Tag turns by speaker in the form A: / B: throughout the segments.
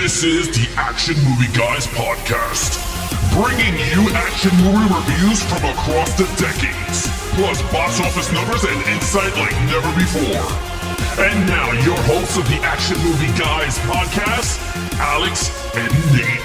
A: This is the Action Movie Guys podcast, bringing you action movie reviews from across the decades, plus box office numbers and insight like never before. And now, your hosts of the Action Movie Guys podcast, Alex and Nate.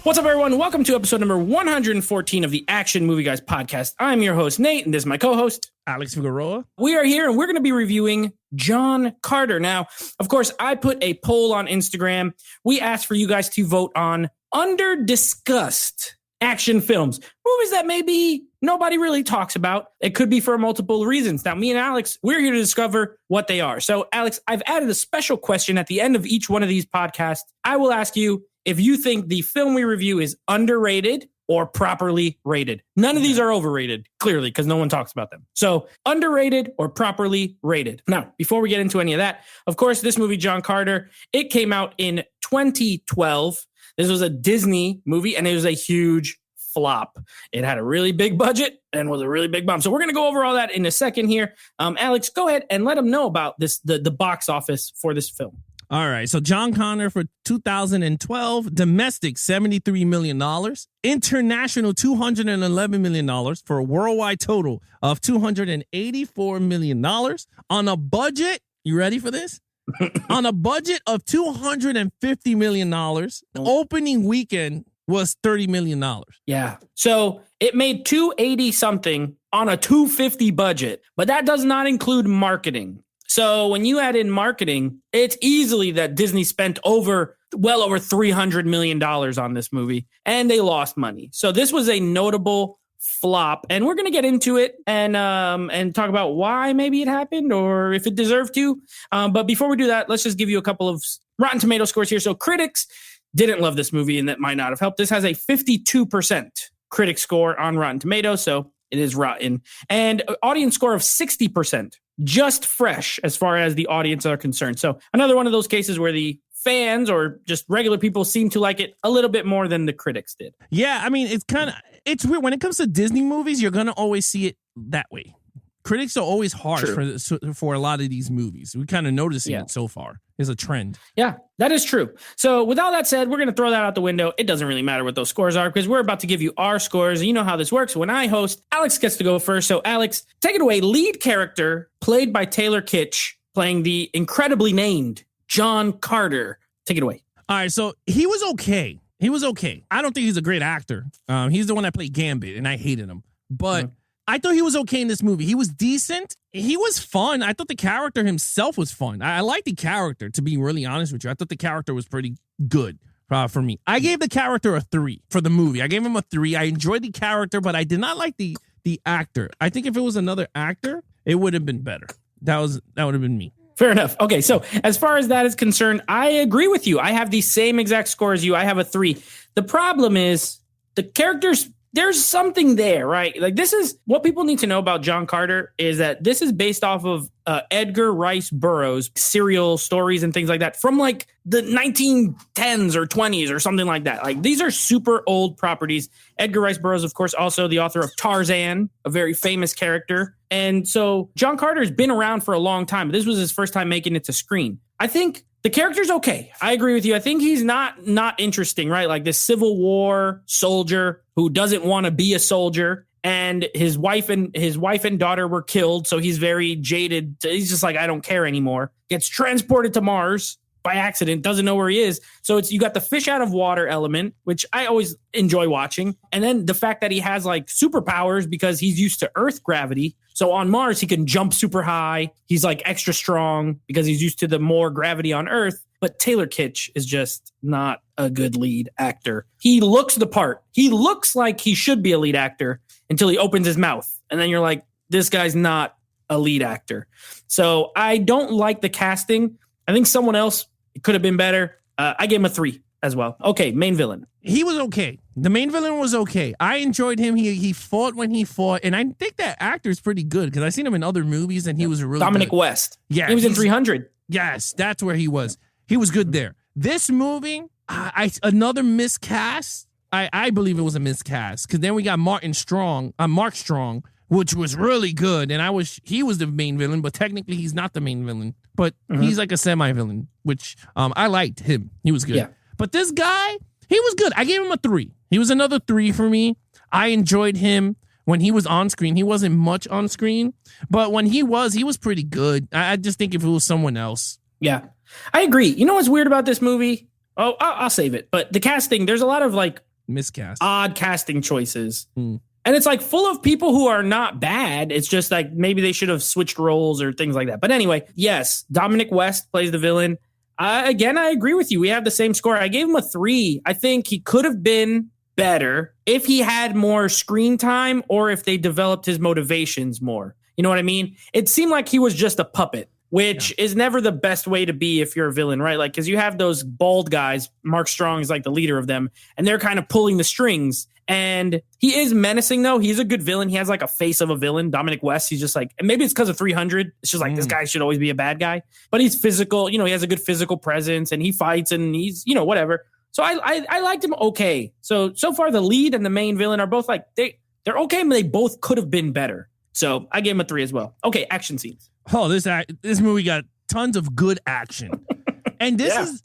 B: What's up, everyone? Welcome to episode number 114 of the Action Movie Guys podcast. I'm your host, Nate, and this is my co-host,
C: Alex Figueroa.
B: We are here, and we're going to be reviewing John Carter. Now, of course, I put a poll on Instagram. We asked for you guys to vote on under-discussed action films, movies that maybe nobody really talks about. It could be for multiple reasons. Now, me and Alex, we're here to discover what they are. So, Alex, I've added a special question at the end of each one of these podcasts. I will ask you if you think the film we review is underrated or properly rated. None of these are overrated, clearly, because no one talks about them. So underrated or properly rated. Now, before we get into any of that, of course, this movie, John Carter, it came out in 2012. This was a Disney movie, and it was a huge flop. It had a really big budget and was a really big bomb. So we're going to go over all that in a second here. Alex, go ahead and let them know about this, the box office for this film.
C: All right, so John Carter for 2012, domestic $73 million, international $211 million for a worldwide total of $284 million on a budget, you ready for this? On a budget of $250 million, the opening weekend was $30 million.
B: Yeah, so it made $280 something on a $250 budget, but that does not include marketing. So when you add in marketing, it's easily that Disney spent well over $300 million on this movie, and they lost money. So this was a notable flop, and we're going to get into it and talk about why maybe it happened or if it deserved to. But before we do that, let's just give you a couple of Rotten Tomato scores here. So critics didn't love this movie, and that might not have helped. This has a 52% critic score on Rotten Tomatoes, so it is rotten. And audience score of 60%. Just fresh as far as the audience are concerned. So another one of those cases where the fans or just regular people seem to like it a little bit more than the critics did.
C: Yeah, I mean, it's weird. When it comes to Disney movies, you're going to always see it that way. Critics are always harsh for a lot of these movies. We kind of noticing it so far. It's a trend.
B: Yeah, that is true. So with all that said, we're going to throw that out the window. It doesn't really matter what those scores are because we're about to give you our scores. You know how this works. When I host, Alex gets to go first. So Alex, take it away. Lead character played by Taylor Kitsch, playing the incredibly named John Carter. Take it away.
C: All right, so he was okay. He was okay. I don't think he's a great actor. He's the one that played Gambit, and I hated him. But I thought he was okay in this movie. He was decent. He was fun. I thought the character himself was fun. I like the character, to be really honest with you. I thought the character was pretty good for me. I gave the character a 3 for the movie. I gave him a 3. I enjoyed the character, but I did not like the actor. I think if it was another actor, it would have been better. That would have been me.
B: Fair enough. Okay, so as far as that is concerned, I agree with you. I have the same exact score as you. I have a 3. The problem is the characters. There's something there, right? Like, this is what people need to know about John Carter is that this is based off of Edgar Rice Burroughs' serial stories and things like that from like the 1910s or 20s or something like that. Like, these are super old properties. Edgar Rice Burroughs, of course, also the author of Tarzan, a very famous character. And so John Carter's been around for a long time, but this was his first time making it to screen. I think the character's okay. I agree with you. I think he's not interesting, right? Like this Civil War soldier who doesn't want to be a soldier, and his wife and daughter were killed, so he's very jaded. He's just like, I don't care anymore. Gets transported to Mars by accident, doesn't know where he is. So you got the fish out of water element, which I always enjoy watching. And then the fact that he has like superpowers because he's used to Earth gravity. So on Mars, he can jump super high. He's like extra strong because he's used to the more gravity on Earth. But Taylor Kitsch is just not a good lead actor. He looks the part. He looks like he should be a lead actor until he opens his mouth. And then you're like, this guy's not a lead actor. So I don't like the casting. I think someone else could have been better. I gave him a 3 as well. Okay, main villain.
C: He was okay. The main villain was okay. I enjoyed him. He fought when he fought. And I think that actor is pretty good because I've seen him in other movies and he was really
B: Dominic
C: good.
B: West.
C: Yeah.
B: He was in 300.
C: Yes, that's where he was. He was good there. This movie, another miscast. I believe it was a miscast because then we got Mark Strong which was really good. And he was the main villain, but technically he's not the main villain. But he's like a semi-villain, which I liked him. He was good.
B: Yeah.
C: But this guy, he was good. I gave him a 3. He was another 3 for me. I enjoyed him when he was on screen. He wasn't much on screen, but when he was pretty good. I just think if it was someone else.
B: Yeah, I agree. You know what's weird about this movie? Oh, I'll save it. But the casting, there's a lot of like
C: miscast,
B: odd casting choices. And it's like full of people who are not bad. It's just like maybe they should have switched roles or things like that. But anyway, yes, Dominic West plays the villain. Again, I agree with you. We have the same score. I gave him a 3. I think he could have been better if he had more screen time or if they developed his motivations more. You know what I mean? It seemed like he was just a puppet, which is never the best way to be if you're a villain, right? Like, because you have those bald guys. Mark Strong is like the leader of them, and they're kind of pulling the strings. And he is menacing, though. He's a good villain. He has like a face of a villain. Dominic West, he's just like, and maybe it's because of 300. It's just like, this guy should always be a bad guy. But he's physical. You know, he has a good physical presence, and he fights, and he's, you know, whatever. So I liked him okay. So far, the lead and the main villain are both like, they're okay, but they both could have been better. So I gave him a 3 as well. Okay, action scenes.
C: Oh, this movie got tons of good action. And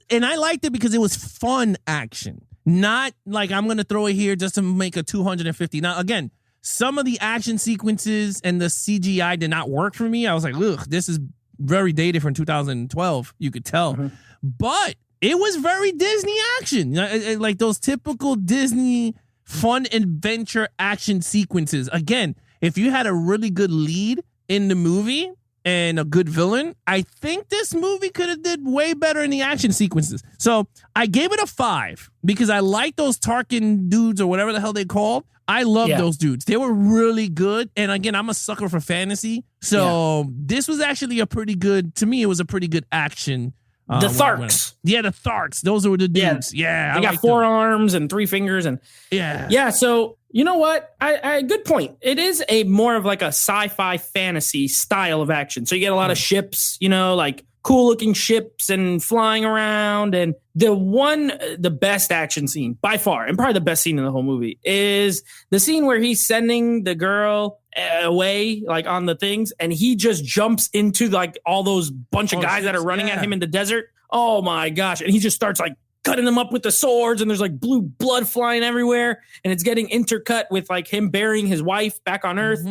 C: and I liked it because it was fun action. Not like I'm going to throw it here just to make a 250. Now, again, some of the action sequences and the CGI did not work for me. I was like, ugh, this is very dated from 2012. You could tell. But it was very Disney action. Like those typical Disney fun adventure action sequences. Again, if you had a really good lead in the movie and a good villain, I think this movie could have did way better in the action sequences. So I gave it a 5 because I like those Tarkin dudes or whatever the hell they called. I love those dudes. They were really good. And again, I'm a sucker for fantasy. So this was actually to me, it was a pretty good action.
B: The Tharks.
C: Yeah, the Tharks. Those were the dudes. Yeah.
B: They got 4 arms and 3 fingers. And
C: yeah.
B: So you know what? I good point. It is a more of like a sci-fi fantasy style of action. So you get a lot of ships, you know, like cool looking ships and flying around. And the best action scene by far, and probably the best scene in the whole movie, is the scene where he's sending the girl away, like on the things, and he just jumps into like all those bunch of guys that are running at him in the desert. Oh my gosh. And he just starts like cutting them up with the swords, and there's like blue blood flying everywhere, and it's getting intercut with like him burying his wife back on Earth.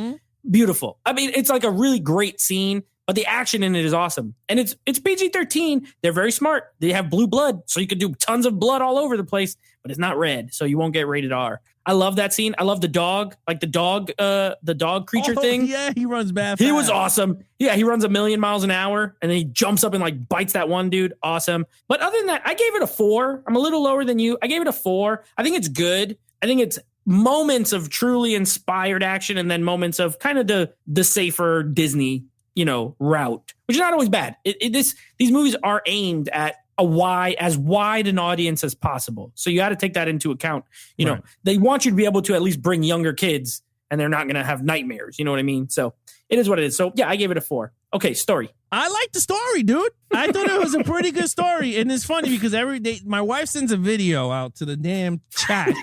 B: Beautiful. I mean, it's like a really great scene, but the action in it is awesome. And it's PG-13. They're very smart. They have blue blood, so you could do tons of blood all over the place, but it's not red, so you won't get rated R. I love that scene. I love the dog, like the dog creature thing.
C: Yeah, he runs bad.
B: He was awesome. Yeah, he runs 1,000,000 miles an hour, and then he jumps up and like bites that one dude. Awesome. But other than that, I gave it a 4. I'm a little lower than you. I gave it a 4. I think it's good. I think it's moments of truly inspired action, and then moments of kind of the safer Disney, you know, route, which is not always bad. These movies are aimed at as wide an audience as possible. So you got to take that into account. You know, they want you to be able to at least bring younger kids, and they're not going to have nightmares. You know what I mean? So it is what it is. So yeah, I gave it a 4. Okay, story.
C: I like the story, dude. I thought it was a pretty good story. And it's funny because every day my wife sends a video out to the damn chat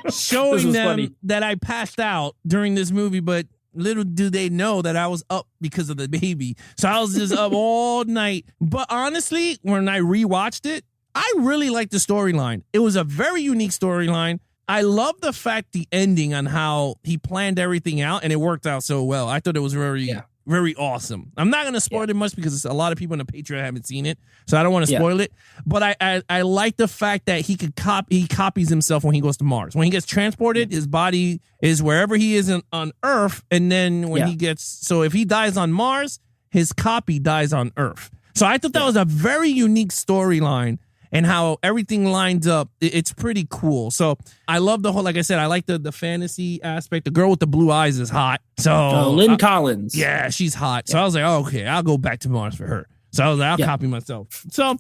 C: showing them that I passed out during this movie, but little do they know that I was up because of the baby. So I was just up all night. But honestly, when I rewatched it, I really liked the storyline. It was a very unique storyline. I love the fact the ending on how he planned everything out, and it worked out so well. I thought it was very awesome. I'm not going to spoil it much because a lot of people on the Patreon haven't seen it, so I don't want to spoil it. But I like the fact that he copies himself when he goes to Mars. When he gets transported, his body is wherever he is on Earth, and then when if he dies on Mars, his copy dies on Earth. So I thought that was a very unique storyline. And how everything lines up, it's pretty cool. So I love the whole, like I said, I like the fantasy aspect. The girl with the blue eyes is hot. So
B: Lynn Collins.
C: Yeah, she's hot. So I was like, oh, okay, I'll go back to Mars for her. So I was like, I'll copy myself. So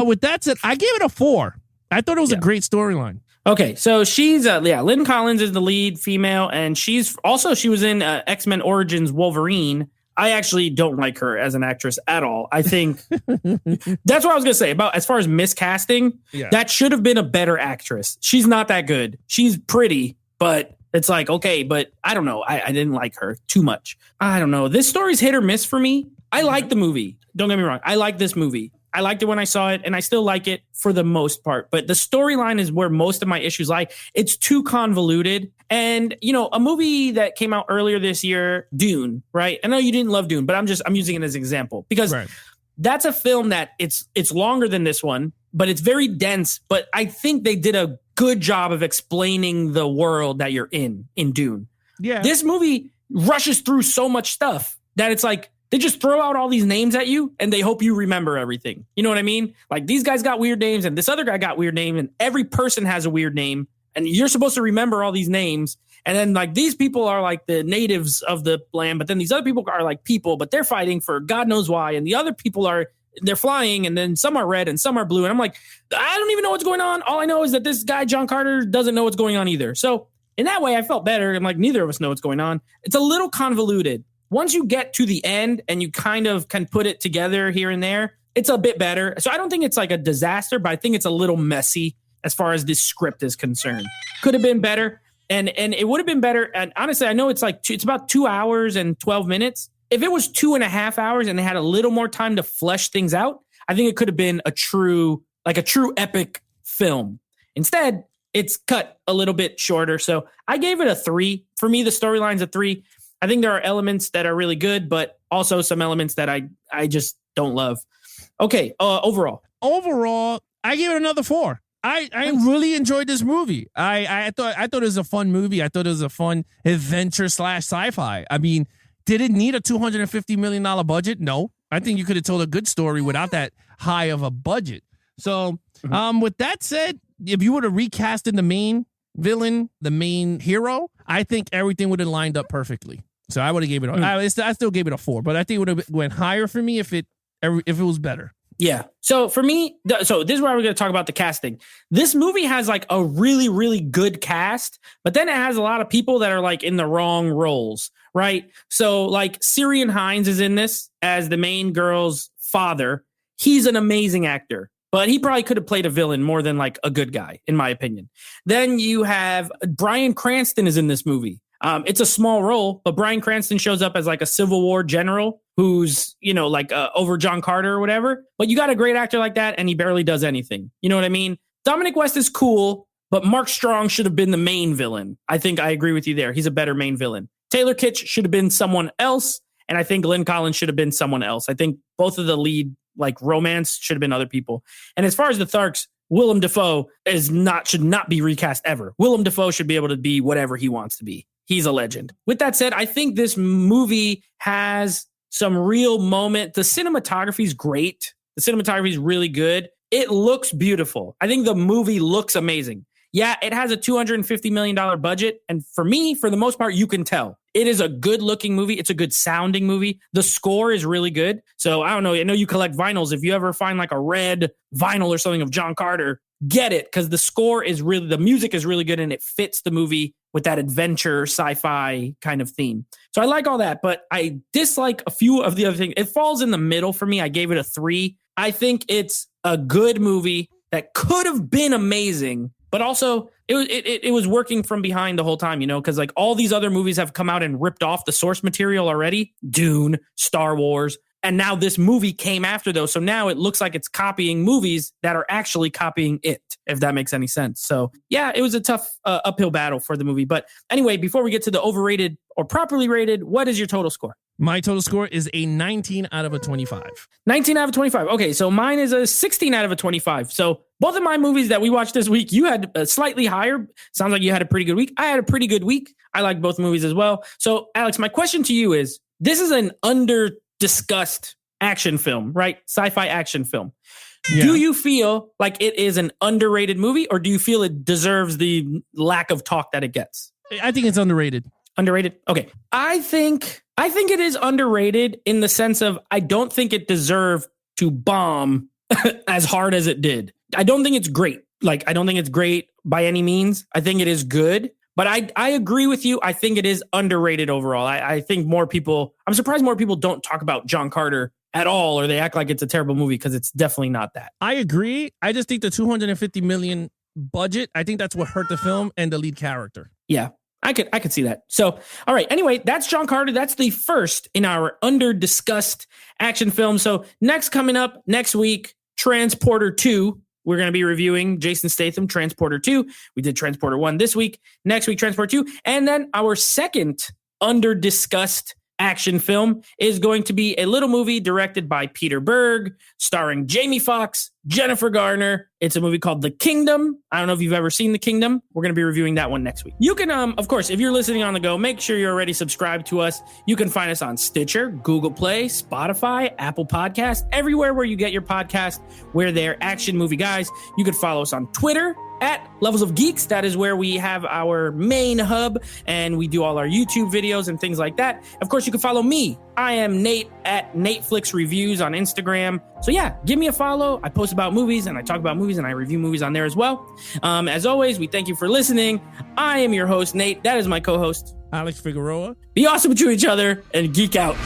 C: with that said, I gave it a 4. I thought it was a great storyline.
B: Okay, so she's Lynn Collins is the lead female, and she was in X-Men Origins Wolverine. I actually don't like her as an actress at all. I think that's what I was going to say about as far as miscasting. That should have been a better actress. She's not that good. She's pretty, but It's like, okay, but I don't know. I didn't like her too much. I don't know. This story's hit or miss for me. I like the movie. Don't get me wrong. I like this movie. I liked it when I saw it, and I still like it for the most part. But the storyline is where most of my issues lie. It's too convoluted. And, you know, a movie that came out earlier this year, Dune, right? I know you didn't love Dune, but I'm using it as an example because that's a film that it's longer than this one, but it's very dense. But I think they did a good job of explaining the world that you're in Dune. Yeah. This movie rushes through so much stuff that it's like, they just throw out all these names at you and they hope you remember everything. You know what I mean? Like these guys got weird names and this other guy got weird name and every person has a weird name and you're supposed to remember all these names. And then like these people are like the natives of the land, but then these other people are like people, but they're fighting for God knows why. And the other people they're flying and then some are red and some are blue. And I'm like, I don't even know what's going on. All I know is that this guy, John Carter, doesn't know what's going on either. So in that way, I felt better. I'm like, neither of us know what's going on. It's a little convoluted. Once you get to the end and you kind of can put it together here and there, it's a bit better. So I don't think it's like a disaster, but I think it's a little messy as far as this script is concerned. Could have been better. And it would have been better. And honestly, I know it's about 2 hours and 12 minutes. If it was 2.5 hours and they had a little more time to flesh things out, I think it could have been a true epic film. Instead, it's cut a little bit shorter. So I gave it a 3. For me, the storyline's a 3. I think there are elements that are really good, but also some elements that I just don't love. Okay, overall,
C: I gave it another 4. I really enjoyed this movie. I thought it was a fun movie. I thought it was a fun adventure / sci-fi. I mean, did it need a $250 million budget? No. I think you could have told a good story without that high of a budget. So, with that said, if you would have recasted the main villain, the main hero, I think everything would have lined up perfectly. So I would have gave it. I still gave it a 4, but I think it would have went higher for me if it was better.
B: Yeah. So for me, so this is where we're going to talk about the casting. This movie has like a really, really good cast, but then it has a lot of people that are like in the wrong roles, right? So like Ciarán Hinds is in this as the main girl's father. He's an amazing actor, but he probably could have played a villain more than like a good guy, in my opinion. Then you have Bryan Cranston is in this movie. It's a small role, but Bryan Cranston shows up as like a Civil War general who's, you know, like over John Carter or whatever. But you got a great actor like that and he barely does anything. You know what I mean? Dominic West is cool, but Mark Strong should have been the main villain. I think I agree with you there. He's a better main villain. Taylor Kitsch should have been someone else. And I think Glenn Collins should have been someone else. I think both of the lead like romance should have been other people. And as far as the Tharks, Willem Dafoe should not be recast ever. Willem Dafoe should be able to be whatever he wants to be. He's a legend. With that said, I think this movie has some real moment. The cinematography is great. The cinematography is really good. It looks beautiful. I think the movie looks amazing. Yeah, it has a $250 million budget. And for me, for the most part, you can tell. It is a good looking movie. It's a good sounding movie. The score is really good. So I don't know. I know you collect vinyls. If you ever find like a red vinyl or something of John Carter, get it, because the music is really good and it fits the movie with that adventure sci-fi kind of theme. So I like all that, but I dislike a few of the other things. It falls in the middle for me. I gave it a 3. I think it's a good movie that could have been amazing, but also it was working from behind the whole time, you know, because like all these other movies have come out and ripped off the source material already. Dune, Star Wars. And now this movie came after those. So now it looks like it's copying movies that are actually copying it, if that makes any sense. So yeah, it was a tough uphill battle for the movie. But anyway, before we get to the overrated or properly rated, what is your total score?
C: My total score is a 19 out of a 25.
B: 19 out of 25. Okay, so mine is a 16 out of a 25. So both of my movies that we watched this week, you had a slightly higher. Sounds like you had a pretty good week. I had a pretty good week. I like both movies as well. So Alex, my question to you is, this is an under-discussed action film, right? Sci-fi action film. Yeah. Do you feel like it is an underrated movie, or do you feel it deserves the lack of talk that it gets?
C: I think it's underrated.
B: Underrated? Okay. I think it is underrated in the sense of I don't think it deserved to bomb as hard as it did. I don't think it's great. Like, I don't think it's great by any means. I think it is good. But I agree with you. I think it is underrated overall. I think I'm surprised more people don't talk about John Carter at all, or they act like it's a terrible movie, because it's definitely not that.
C: I agree. I just think the $250 million budget, I think that's what hurt the film and the lead character.
B: Yeah. I could see that. So, all right. Anyway, that's John Carter. That's the first in our under-discussed action film. So next coming up next week, Transporter 2. We're going to be reviewing Jason Statham, Transporter 2. We did Transporter 1 this week. Next week, Transporter 2. And then our second under-discussed action film is going to be a little movie directed by Peter Berg, starring Jamie Foxx, Jennifer Garner. It's a movie called The Kingdom. I don't know if you've ever seen The Kingdom. We're going to be reviewing that one next week. You can, of course, if you're listening on the go, make sure you're already subscribed to us. You can find us on Stitcher, Google Play, Spotify, Apple Podcasts, everywhere where you get your podcast. We're there, Action Movie Guys. You can follow us on Twitter at Levels of Geeks. That is where we have our main hub and we do all our YouTube videos and things like that. Of course, you can follow me. I am Nate at Nateflix Reviews on Instagram. So yeah, give me a follow. I post about movies and I talk about movies and I review movies on there as well. As always, we thank you for listening. I am your host, Nate. That is my co-host,
C: Alex Figueroa.
B: Be awesome to each other and geek out.